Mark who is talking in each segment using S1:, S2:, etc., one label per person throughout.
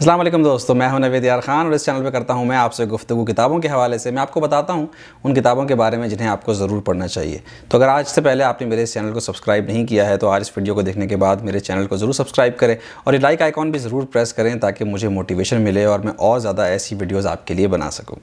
S1: अस्सलाम वालेकुम दोस्तों, मैं हूं नवीद यार खान और इस चैनल पे करता हूं मैं आपसे गुफ्तगू किताबों के हवाले से। मैं आपको बताता हूं उन किताबों के बारे में जिन्हें आपको ज़रूर पढ़ना चाहिए। तो अगर आज से पहले आपने मेरे इस चैनल को सब्सक्राइब नहीं किया है तो आज इस वीडियो को देखने के बाद मेरे चैनल को ज़रूर सब्सक्राइब करें और ये लाइक आइकॉन भी ज़रूर प्रेस करें ताकि मुझे मोटिवेशन मिले और मैं और ज़्यादा ऐसी वीडियोज़ आपके लिए बना सकूँ।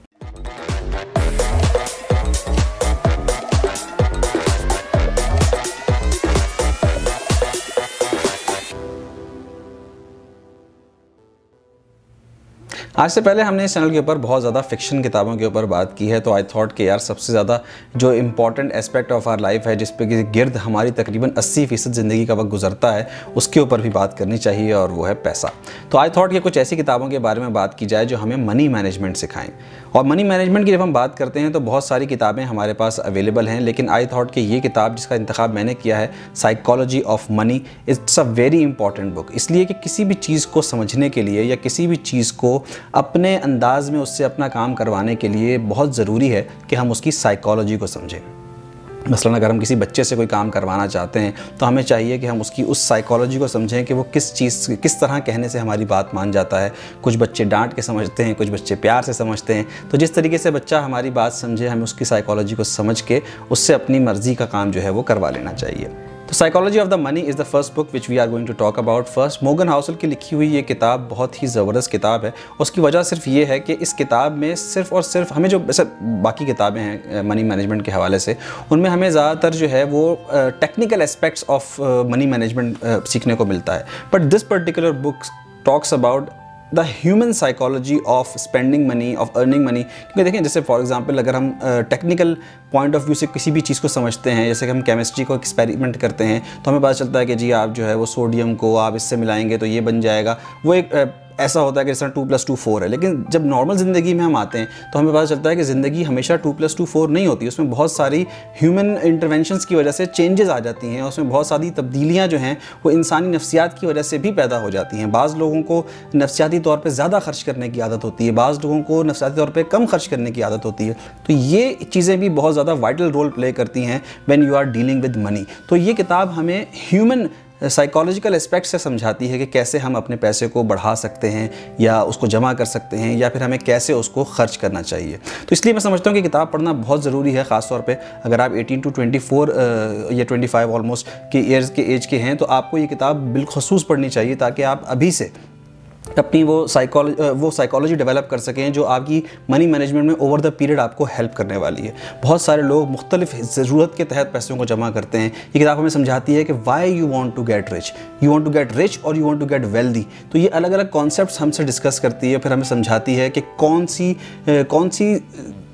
S1: आज से पहले हमने इस चैनल के ऊपर बहुत ज़्यादा फ़िक्शन किताबों के ऊपर बात की है, तो आई थॉट कि यार सबसे ज़्यादा जो important aspect of our life है, जिस पे कि गिर्द हमारी तकरीबन 80% ज़िंदगी का वक्त गुजरता है, उसके ऊपर भी बात करनी चाहिए और वो है पैसा। तो आई थॉट कि कुछ ऐसी किताबों के बारे में बात की जाए जो हमें मनी मैनेजमेंट सिखाएं। और मनी मैनेजमेंट की जब हम बात करते हैं तो बहुत सारी किताबें हमारे पास अवेलेबल हैं, लेकिन आई थॉट कि ये किताब जिसका इंतखाब मैंने किया है, psychology of money, it's a very important book. इसलिए कि किसी भी चीज़ को समझने के लिए या किसी भी चीज़ को अपने अंदाज में उससे अपना काम करवाने के लिए बहुत ज़रूरी है कि हम उसकी साइकोलॉजी को समझें। मसलन अगर हम किसी बच्चे से कोई काम करवाना चाहते हैं तो हमें चाहिए कि हम उसकी उस साइकोलॉजी को समझें कि वो किस तरह कहने से हमारी बात मान जाता है। कुछ बच्चे डांट के समझते हैं, कुछ बच्चे प्यार से समझते हैं। तो जिस तरीके से बच्चा हमारी बात समझे, हमें उसकी साइकोलॉजी को समझ के उससे अपनी मर्ज़ी का काम जो है वो करवा लेना चाहिए। तो psychology of the money is the first book which we are going to talk about first. Morgan Housel की लिखी हुई ये किताब बहुत ही ज़बरदस्त किताब है। उसकी वजह सिर्फ ये है कि इस किताब में सिर्फ और सिर्फ हमें जो वैसे बाकी किताबें हैं मनी मैनेजमेंट के हवाले से, उनमें हमें ज़्यादातर जो है वो technical aspects of money management सीखने को मिलता है। But this particular book talks about the human psychology of spending money, of earning money. क्योंकि देखें, जैसे फॉर एग्जांपल अगर हम टेक्निकल पॉइंट ऑफ व्यू से किसी भी चीज़ को समझते हैं, जैसे कि हम केमिस्ट्री को एक्सपेरिमेंट करते हैं तो हमें पता चलता है कि जी आप जो है वो सोडियम को आप इससे मिलाएंगे तो ये बन जाएगा। वो एक ऐसा होता है कि जैसे 2 + 2 4 है। लेकिन जब नॉर्मल ज़िंदगी में हम आते हैं तो हमें पता चलता है कि ज़िंदगी हमेशा 2 + 2 4 नहीं होती। उसमें बहुत सारी ह्यूमन इंटरवेंशंस की वजह से चेंजेस आ जाती हैं। उसमें बहुत सारी तब्दीलियाँ जो हैं वो इंसानी नफ्सियात की वजह से भी पैदा हो जाती हैं। बाज़ लोगों को नफ्सियाती तौर पे ज़्यादा खर्च करने की आदत होती है, बाज़ लोगों को नफ्सियाती तौर पे कम खर्च करने की आदत होती है। तो ये चीज़ें भी बहुत ज़्यादा वाइटल रोल प्ले करती हैं when you are dealing with money. तो ये किताब हमें ह्यूमन साइकोलॉजिकल एस्पेक्ट से समझाती है कि कैसे हम अपने पैसे को बढ़ा सकते हैं या उसको जमा कर सकते हैं या फिर हमें कैसे उसको खर्च करना चाहिए। तो इसलिए मैं समझता हूँ कि किताब पढ़ना बहुत ज़रूरी है, ख़ास तौर पे अगर आप 18 to 24 या 25 ऑलमोस्ट के ईयर्स के एज के हैं तो आपको ये किताब बिलखसूस पढ़नी चाहिए ताकि आप अभी से अपनी वो साइकोलॉजी डेवलप कर सकें जो आपकी मनी मैनेजमेंट में ओवर द पीरियड आपको हेल्प करने वाली है। बहुत सारे लोग मुख्तलिफ ज़रूरत के तहत पैसों को जमा करते हैं। ये किताब हमें समझाती है कि why you want to get rich, you want to get rich और you want to get wealthy. तो ये अलग अलग कॉन्सेप्ट्स हमसे डिस्कस करती है, फिर हमें समझाती है कि कौन सी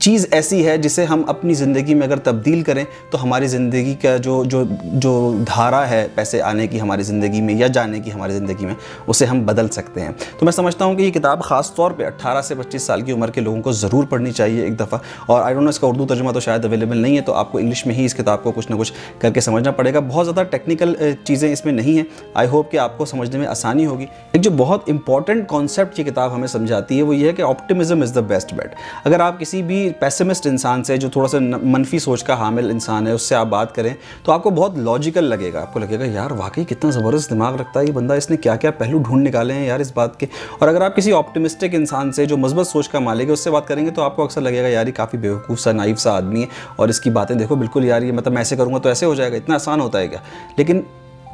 S1: चीज़ ऐसी है जिसे हम अपनी ज़िंदगी में अगर तब्दील करें तो हमारी ज़िंदगी का जो धारा है पैसे आने की हमारी ज़िंदगी में या जाने की हमारी ज़िंदगी में, उसे हम बदल सकते हैं। तो मैं समझता हूँ कि ये किताब ख़ास तौर पे 18 से 25 साल की उम्र के लोगों को ज़रूर पढ़नी चाहिए एक दफ़ा। और आई डोंट नो, इसका उर्दू तर्जुमा तो शायद अवेलेबल नहीं है, तो आपको इंग्लिश में ही इस किताब को कुछ ना कुछ करके समझना पड़ेगा। बहुत ज़्यादा टेक्निकल चीज़ें इसमें नहीं हैं। आई होप कि आपको समझने में आसानी होगी। एक जो बहुत इंपॉर्टेंट कॉन्सेप्ट ये किताब हमें समझाती है वो ये है कि ऑप्टिमिज्म इज़ द बेस्ट बेट। अगर आप किसी भी पेसिमिस्ट इंसान से, जो थोड़ा सा मनफी सोच का हामिल इंसान है, उससे आप बात करें तो आपको बहुत लॉजिकल लगेगा। आपको लगेगा यार वाकई कितना ज़बरदस्त दिमाग रखता है ये बंदा, इसने क्या क्या पहलू ढूंढ निकाले हैं यार इस बात के। और अगर आप किसी ऑप्टिमिस्टिक इंसान से, जो मस्बत सोच का मालिक है, उससे बात करेंगे तो आपको अक्सर लगेगा यार ये काफ़ी बेवकूफ़ सा, नाइव सा आदमी है और इसकी बातें देखो बिल्कुल यार ये मतलब मैं ऐसे करूँगा तो ऐसे हो जाएगा, इतना आसान होता है क्या। लेकिन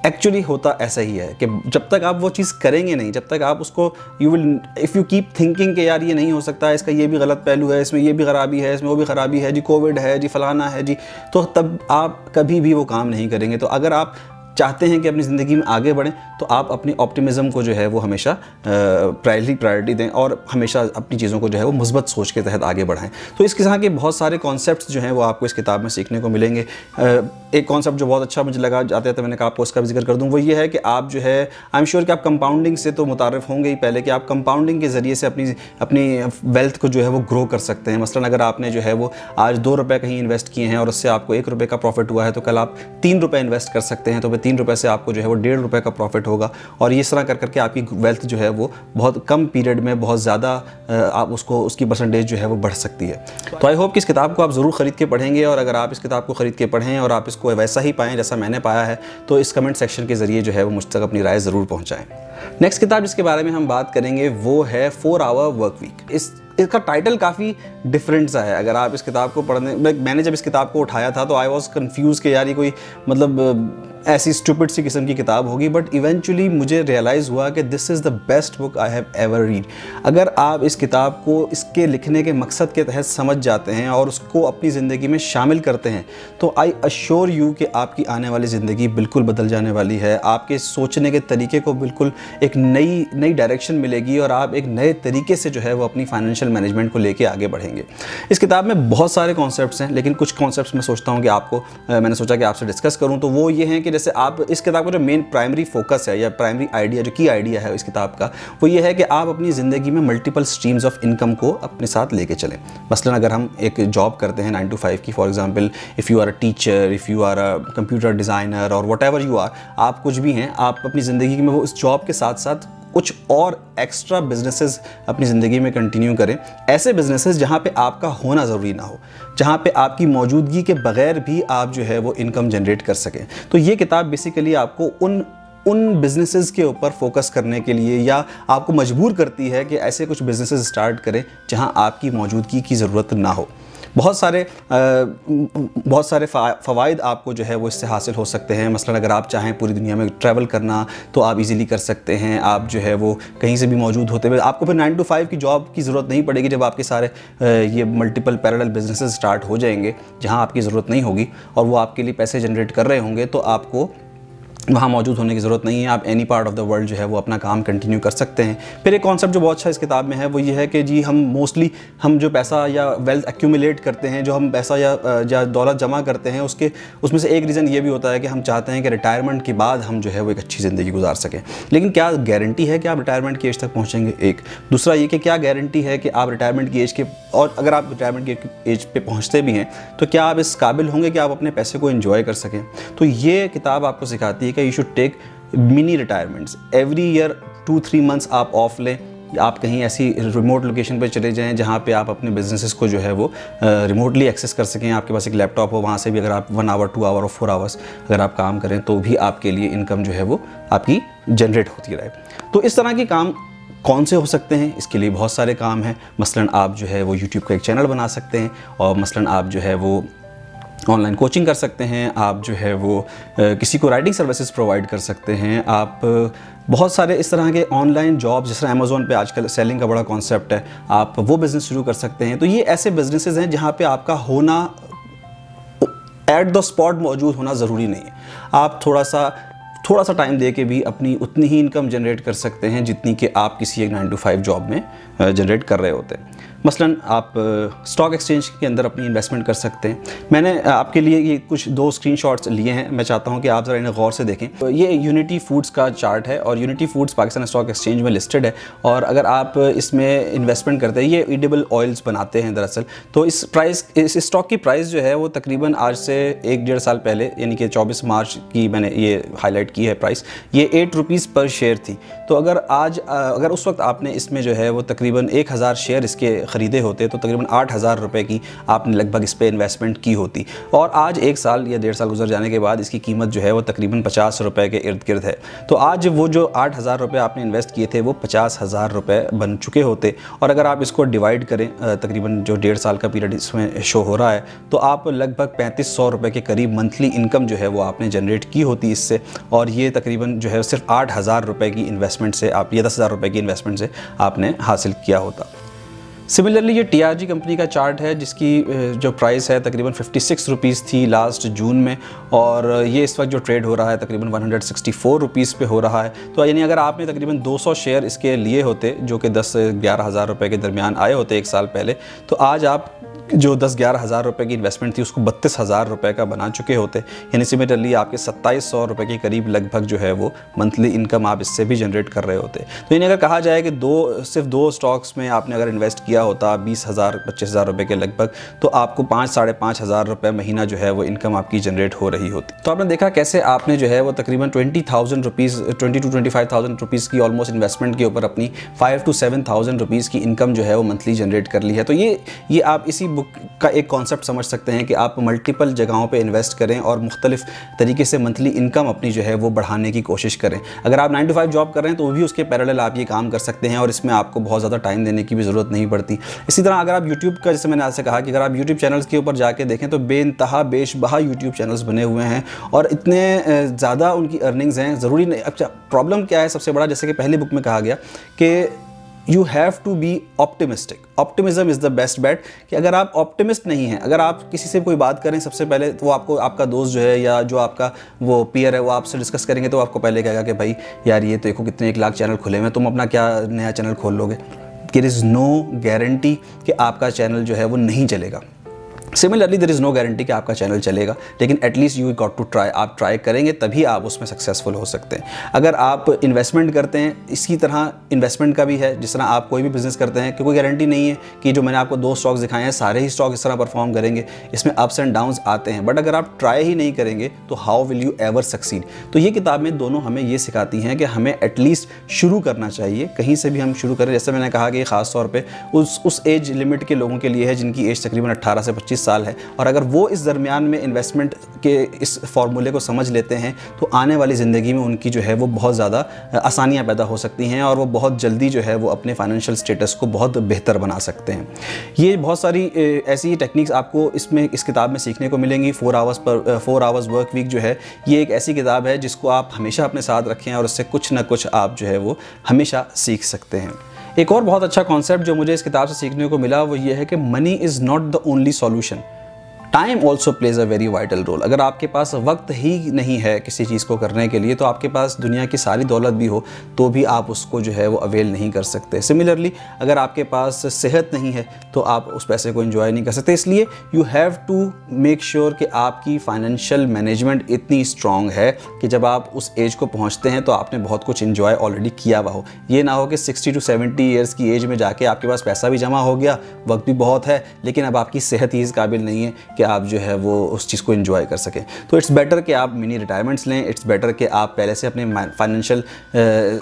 S1: एक्चुअली होता ऐसा ही है कि जब तक आप वो चीज़ करेंगे नहीं, जब तक आप उसको इफ़ यू कीप थिंकिंग कि यार ये नहीं हो सकता, इसका ये भी गलत पहलू है, इसमें ये भी ख़राबी है, इसमें वो भी ख़राबी है जी, कोविड है जी, फलाना है जी, तो तब आप कभी भी वो काम नहीं करेंगे। तो अगर आप चाहते हैं कि अपनी ज़िंदगी में आगे बढ़ें तो आप अपनी ऑप्टिमिज़म को जो है वो हमेशा प्रायोरिटी दें और हमेशा अपनी चीज़ों को जो है वो मुस्बत सोच के तहत आगे बढ़ाएं। तो इस किस्म के बहुत सारे कॉन्सेप्ट्स जो हैं वो आपको इस किताब में सीखने को मिलेंगे। एक कॉन्सेप्ट जो बहुत अच्छा मुझे लगा जाते थे, मैंने कहा आपको उसका भी जिक्र कर दूँ, वो ये है कि आप जो है, आई एम श्योर कि आप कंपाउंडिंग से तो मुतारिफ होंगे ही पहले, कि आप कंपाउंडिंग के ज़रिए से अपनी वेल्थ को जो है वो ग्रो कर सकते हैं। मसलन अगर आपने जो है वो आज 2 रुपये कहीं इन्वेस्ट किए हैं और उससे आपको 1 रुपये का प्रॉफिट हुआ है तो कल आप 3 रुपये इन्वेस्ट कर सकते हैं, तो 3 रुपये से आपको जो है वो 1.5 रुपये का प्रॉफिट होगा। और इस तरह कर करके आपकी वेल्थ जो है वो बहुत कम पीरियड में बहुत ज़्यादा आप उसकी परसेंटेज जो है वो बढ़ सकती है। तो आई होप कि इस किताब को आप ज़रूर ख़रीद के पढ़ेंगे और अगर आप इस किताब को ख़रीद के पढ़ें और आप इसको को वैसा ही पाएँ जैसा मैंने पाया है, तो इस कमेंट सेक्शन के ज़रिए जो है वो मुझ तक अपनी राय ज़रूर पहुँचाएँ। नेक्स्ट किताब जिसके बारे में हम बात करेंगे वो है 4 Hour Work Week। इसका टाइटल काफ़ी डिफरेंट सा है। अगर आप इस किताब को पढ़ने, मैंने जब इस किताब को उठाया था तो आई वॉज कन्फ्यूज़ कि यार ये कोई मतलब ऐसी स्टूपिड सी किस्म की किताब होगी, बट इवेंचुअली मुझे रियलाइज़ हुआ कि this is the best book I have ever read. अगर आप इस किताब को इसके लिखने के मकसद के तहत समझ जाते हैं और उसको अपनी ज़िंदगी में शामिल करते हैं तो आई अश्योर यू कि आपकी आने वाली ज़िंदगी बिल्कुल बदल जाने वाली है। आपके सोचने के तरीके को बिल्कुल एक नई डायरेक्शन मिलेगी और आप एक नए तरीके से जो है वो अपनी फाइनेंशियल मैनेजमेंट को लेके आगे बढ़ेंगे। इस किताब में बहुत सारे कॉन्सेप्ट्स हैं, लेकिन कुछ कॉन्सेप्ट्स मैं सोचता हूँ कि मैंने सोचा कि आपसे डिस्कस करूँ, तो वो ये हैं कि जैसे आप इस किताब का जो मेन प्राइमरी फोकस है या प्राइमरी आइडिया, जो की आइडिया है इस किताब का, वो ये है कि आप अपनी ज़िंदगी में मल्टीपल स्ट्रीम्स ऑफ इनकम को अपने साथ लेके चलें। मसलन अगर हम एक जॉब करते हैं 9 to 5 की, for example if you are a teacher, if you are a computer designer और वट एवर यू आर, आप कुछ भी हैं, आप अपनी ज़िंदगी में वो उस जॉब के साथ साथ कुछ और एक्स्ट्रा बिजनेसेस अपनी ज़िंदगी में कंटिन्यू करें। ऐसे बिजनेसेस जहाँ पे आपका होना ज़रूरी ना हो, जहाँ पे आपकी मौजूदगी के बगैर भी आप जो है वो इनकम जनरेट कर सकें। तो ये किताब बेसिकली आपको उन बिजनेसेस के ऊपर फोकस करने के लिए या आपको मजबूर करती है कि ऐसे कुछ बिजनेसेस स्टार्ट करें जहाँ आपकी मौजूदगी की ज़रूरत ना हो। बहुत सारे फ़वाइद आपको जो है वो इससे हासिल हो सकते हैं। मसलन अगर आप चाहें पूरी दुनिया में ट्रैवल करना तो आप इजीली कर सकते हैं। आप जो है वो कहीं से भी मौजूद होते हुए आपको फिर 9 to 5 की जॉब की ज़रूरत नहीं पड़ेगी जब आपके सारे ये मल्टीपल पैरेलल बिजनेसेस स्टार्ट हो जाएंगे जहां आपकी ज़रूरत नहीं होगी और वो आपके लिए पैसे जनरेट कर रहे होंगे, तो आपको वहाँ मौजूद होने की ज़रूरत नहीं है। आप any part of the world जो है वो अपना काम कंटिन्यू कर सकते हैं। फिर एक कॉन्सेप्ट जो बहुत अच्छा इस किताब में है वो ये है कि जी हम जो पैसा या वेल्थ एक्यूमुलेट करते हैं, जो हम पैसा या दौलत जमा करते हैं, उसमें से एक रीज़न ये भी होता है कि हम चाहते हैं कि रिटायरमेंट के बाद हम जो है वो एक अच्छी ज़िंदगी गुजार सकें। लेकिन क्या गारंटी है कि आप रिटायरमेंट की एज तक पहुँचेंगे? एक दूसरा ये कि क्या गारंटी है कि आप रिटायरमेंट की एज के, और अगर आप रिटायरमेंट की एज पे पहुँचते भी हैं तो क्या आप इस काबिल होंगे कि आप अपने पैसे को एंजॉय कर सकें? तो ये किताब आपको सिखाती है कि you should take mini retirements every year. 2-3 months आप ऑफ लें, आप कहीं ऐसी रिमोट लोकेशन पे चले जाएं जहाँ पे आप अपने बिजनेसेस को जो है वो रिमोटली एक्सेस कर सकें। आपके पास एक लैपटॉप हो, वहाँ से भी अगर आप 1 hour 2 hour और 4 hours अगर आप काम करें तो भी आपके लिए इनकम जो है वो आपकी जनरेट होती रहे। तो इस तरह के काम कौन से हो सकते हैं? इसके लिए बहुत सारे काम हैं। मसलन आप जो है वो यूट्यूब का एक चैनल बना सकते हैं, और मसलन आप जो है वो ऑनलाइन कोचिंग कर सकते हैं, आप जो है वो किसी को राइटिंग सर्विसेज प्रोवाइड कर सकते हैं, आप बहुत सारे इस तरह के ऑनलाइन जॉब, जैसे अमेज़ॉन पे आजकल सेलिंग का बड़ा कॉन्सेप्ट है, आप वो बिज़नेस शुरू कर सकते हैं। तो ये ऐसे बिजनेसेस हैं जहाँ पे आपका होना एट द स्पॉट मौजूद होना ज़रूरी नहीं है। आप थोड़ा सा टाइम दे के भी अपनी उतनी ही इनकम जनरेट कर सकते हैं जितनी कि आप किसी एक 9 to 5 जॉब में जनरेट कर रहे होते हैं। मसलन आप स्टॉक एक्सचेंज के अंदर अपनी इन्वेस्टमेंट कर सकते हैं। मैंने आपके लिए ये कुछ 2 स्क्रीनशॉट्स लिए हैं, मैं चाहता हूं कि आप ज़रा इन्हें गौर से देखें। तो ये यूनिटी फूड्स का चार्ट है और unity foods Pakistan stock exchange में लिस्टेड है, और अगर आप इसमें इन्वेस्टमेंट करते हैं, ये एडिबल ऑयल्स बनाते हैं दरअसल। तो इस स्टॉक की प्राइस जो है वो तकरीबन आज से 1-1.5 साल पहले, यानी कि 24 मार्च की मैंने ये हाईलाइट की है प्राइस, ये 8 रुपीज़ पर शेयर थी। तो अगर उस वक्त आपने इसमें जो है वो तकरीबन 1000 शेयर इसके ख़रीदे होते तो तकरीबन 8000 रुपये की आपने लगभग इस पे इन्वेस्टमेंट की होती, और आज 1 साल या 1.5 साल गुजर जाने के बाद इसकी कीमत जो है वो तकरीबन 50 रुपये के इर्द गिर्द है। तो आज वो जो 8000 रुपये आपने इन्वेस्ट किए थे वो 50,000 रुपये बन चुके होते, और अगर आप इसको डिवाइड करें तकरीबन जो 1.5 साल का पीरियड इसमें शो हो रहा है, तो आप लगभग 3500 रुपये के करीब मंथली इनकम जो है वो आपने जनरेट की होती इससे, और ये तकरीबन जो है सिर्फ 8000 रुपये की इन्वेस्टमेंट से आप, ये 10,000 रुपये की इन्वेस्टमेंट से आपने हासिल किया होता। सिमिलरली ये TRG कंपनी का चार्ट है जिसकी जो प्राइस है तकरीबन 56 रुपीज़ थी लास्ट जून में, और ये इस वक्त जो ट्रेड हो रहा है तकरीबन 164 रुपीज़ पे हो रहा है। तो यानी अगर आपने तकरीबन 200 शेयर इसके लिए होते जो कि 10 से 11 हज़ार रुपये के दरमियान आए होते 1 साल पहले, तो आज आप जो 10-11 हज़ार रुपये की इन्वेस्टमेंट थी उसको 32,000 रुपये का बना चुके होते। यानी सिमिलरली आपके 2700 रुपये के करीब लगभग जो है वो मंथली इनकम आप इससे भी जनरेट कर रहे होते। तो यानी अगर कहा जाए कि सिर्फ दो स्टॉक्स में आपने अगर इन्वेस्ट किया होता 20,000-25,000 रुपये के लगभग, तो आपको 5-5.5 हज़ार रुपये महीना जो है वो इनकम आपकी जनरेट हो रही होती। तो आपने देखा कैसे आपने जो है वो तकरीबन 20,000 रुपीज़ 20 to 25,000 रुपीज़ की ऑलमोस्ट इन्वेस्टमेंट के ऊपर अपनी 5 to 7,000 रुपीज़ की इनकम जो है वो मंथली जनरेट कर ली है। तो ये आप इसी बुक का एक कॉन्सेप्ट समझ सकते हैं कि आप मल्टीपल जगहों पे इन्वेस्ट करें और मुख्तलिफ तरीके से मंथली इनकम अपनी जो है वो बढ़ाने की कोशिश करें। अगर आप 9 to 5 जॉब कर रहे हैं तो भी उसके पैरेलल आप ये काम कर सकते हैं और इसमें आपको बहुत ज़्यादा टाइम देने की भी ज़रूरत नहीं पड़ती। इसी तरह अगर आप यूट्यूब का, जैसे मैंने आपसे कहा कि अगर आप यूट्यूब चैनल्स के ऊपर जाके देखें तो बेइंतहा बेशबहा यूट्यूब चैनल्स बने हुए हैं और इतने ज़्यादा उनकी अर्निंग्स हैं। ज़रूरी नहीं, अच्छा प्रॉब्लम क्या है सबसे बड़ा, जैसे कि पहली बुक में कहा गया कि you have to be optimistic. Optimism is the best bet. कि अगर आप ऑप्टिमिस्ट नहीं हैं, अगर आप किसी से कोई बात करें सबसे पहले तो वो आपको, आपका दोस्त जो है या जो आपका वो पीयर है वो आपसे डिस्कस करेंगे तो आपको पहले कहेगा कि भाई यार ये तो देखो कितने 1 लाख चैनल खुले हुए हैं, तुम अपना क्या नया चैनल खोल लोगे। देयर इज़ नो गारंटी कि आपका चैनल जो है वो नहीं चलेगा। Similarly there is no guarantee कि आपका चैनल चलेगा, लेकिन at least you got to try. आप ट्राई करेंगे तभी आप उसमें सक्सेसफुल हो सकते हैं। अगर आप इन्वेस्टमेंट करते हैं, इसी तरह इन्वेस्टमेंट का भी है, जिस तरह आप कोई भी बिज़नेस करते हैं कि कोई गारंटी नहीं है कि जो मैंने आपको 2 स्टॉक्स दिखाए हैं सारे ही स्टॉक इस तरह परफॉर्म करेंगे। इसमें अप्स एंड डाउन्स आते हैं, बट अगर आप ट्राई ही नहीं करेंगे तो how will you ever succeed. तो ये किताबें दोनों हमें ये सिखाती हैं कि हमें एटलीस्ट शुरू करना चाहिए, कहीं से भी हम शुरू करें। जैसे मैंने कहा कि ख़ास तौर पर उस एज लिमिट के लोगों के लिए है जिनकी एज तकरीबन 18 से 25 साल है, और अगर वो इस दरमियान में इन्वेस्टमेंट के इस फार्मूले को समझ लेते हैं तो आने वाली ज़िंदगी में उनकी जो है वो बहुत ज़्यादा आसानियाँ पैदा हो सकती हैं और वो बहुत जल्दी जो है वो अपने फाइनेंशियल स्टेटस को बहुत बेहतर बना सकते हैं। ये बहुत सारी ऐसी टेक्निक्स आपको इस किताब में सीखने को मिलेंगी। 4 आवर्स वर्क वीक जो है ये एक ऐसी किताब है जिसको आप हमेशा अपने साथ रखें और उससे कुछ ना कुछ आप जो है वो हमेशा सीख सकते हैं। एक और बहुत अच्छा कॉन्सेप्ट जो मुझे इस किताब से सीखने को मिला वो ये है कि money is not the only solution, time also plays a very vital role. अगर आपके पास वक्त ही नहीं है किसी चीज़ को करने के लिए तो आपके पास दुनिया की सारी दौलत भी हो तो भी आप उसको जो है वो अवेल नहीं कर सकते। सिमिलरली अगर आपके पास सेहत नहीं है तो आप उस पैसे को एंजॉय नहीं कर सकते। इसलिए you have to make sure कि आपकी फाइनेंशियल मैनेजमेंट इतनी स्ट्रॉन्ग है कि जब आप उस एज को पहुँचते हैं तो आपने बहुत कुछ एंजॉय ऑलरेडी किया हुआ हो। ये ना हो कि 60 to 70 ईयर्स की एज में जाके आपके पास पैसा भी जमा हो गया, वक्त भी बहुत है, लेकिन अब आपकी सेहत ही इस काबिल नहीं है कि आप जो है वो उस चीज़ को एंजॉय कर सकें। तो इट्स बेटर कि आप मिनी रिटायरमेंट्स लें, इट्स बेटर कि आप पहले से अपने फाइनेंशियल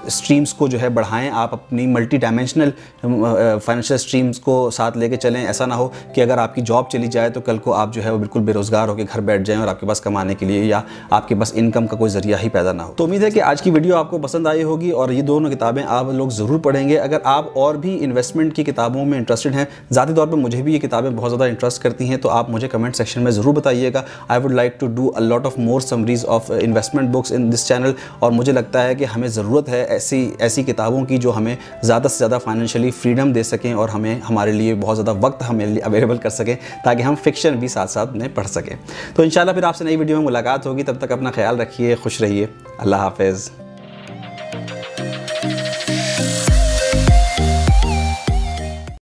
S1: स्ट्रीम्स को जो है बढ़ाएं, आप अपनी मल्टी डायमेंशनल फाइनेंशियल स्ट्रीम्स को साथ लेके चलें। ऐसा ना हो कि अगर आपकी जॉब चली जाए तो कल को आप जो है वो बिल्कुल बेरोज़गार होकर घर बैठ जाएं और आपके पास कमाने के लिए या आपके पास इनकम का कोई ज़रिया ही पैदा ना हो। तो उम्मीद है कि आज की वीडियो आपको पसंद आई होगी और ये दोनों किताबें आप लोग ज़रूर पढ़ेंगे। अगर आप और भी इन्वेस्टमेंट की किताबों में इंटरेस्टेड हैं, ज़ाती तौर पर मुझे भी ये किताबें बहुत ज़्यादा इंटरेस्ट करती हैं, तो आप मुझे कमेंट सेक्शन में ज़रूर बताइएगा। I would like to do a lot of more summaries of investment books in this channel. और मुझे लगता है कि हमें ज़रूरत है ऐसी किताबों की जो हमें ज़्यादा से ज़्यादा फाइनेंशियली फ्रीडम दे सकें और हमारे लिए बहुत ज़्यादा वक्त हमें अवेलेबल कर सकें ताकि हम फिक्शन भी साथ साथ में पढ़ सकें। तो इंशाल्लाह फिर आपसे नई वीडियो में मुलाकात होगी। तब तक अपना ख्याल रखिए, खुश रहिए। अल्लाह हाफ़िज़।